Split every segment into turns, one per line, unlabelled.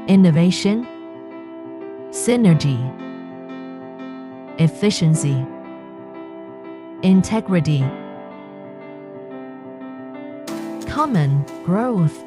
innovation, synergy, efficiency, integrity, common growth.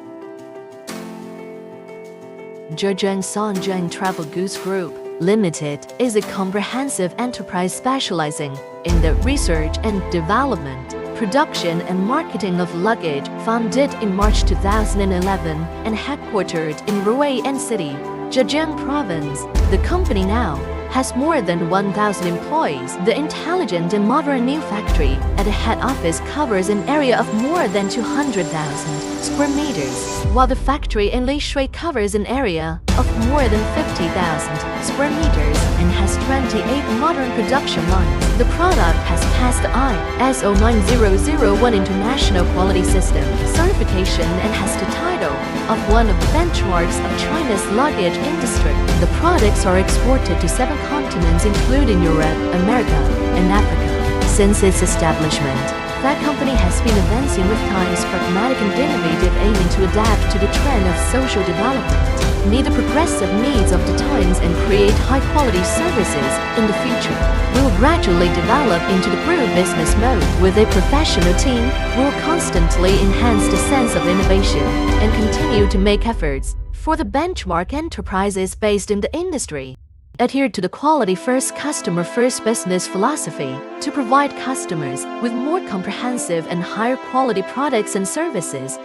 Zhejiang Sanzheng Travel Goods Group Limited is a comprehensive enterprise specializing in the research and development, production and marketing of luggage, founded in March 2011 and headquartered in Rui'an City, Zhejiang Province. The company now has more than 1,000 employees. The intelligent and modern new factory at the head office covers an area of more than 200,000 square meters, while the factory in Lishui covers an area of more than 50,000 square meters and has 28 modern production lines. The product has passed the ISO 9001 International Quality System certification and has the title of one of the benchmarks of China's luggage industry. The products are exported to 7 continents including Europe, America, and Africa. Since its establishment, that company has been advancing with time's pragmatic and innovative, aiming to adapt to the trend of social development, meet the progressive needs of the times, and create high-quality services. In the future, we will gradually develop into the group business mode. With a professional team, we will constantly enhance the sense of innovation and continue to make efforts for the benchmark enterprises based in the industry. Adhere to the quality first, customer first business philosophy to provide customers with more comprehensive and higher quality products and services.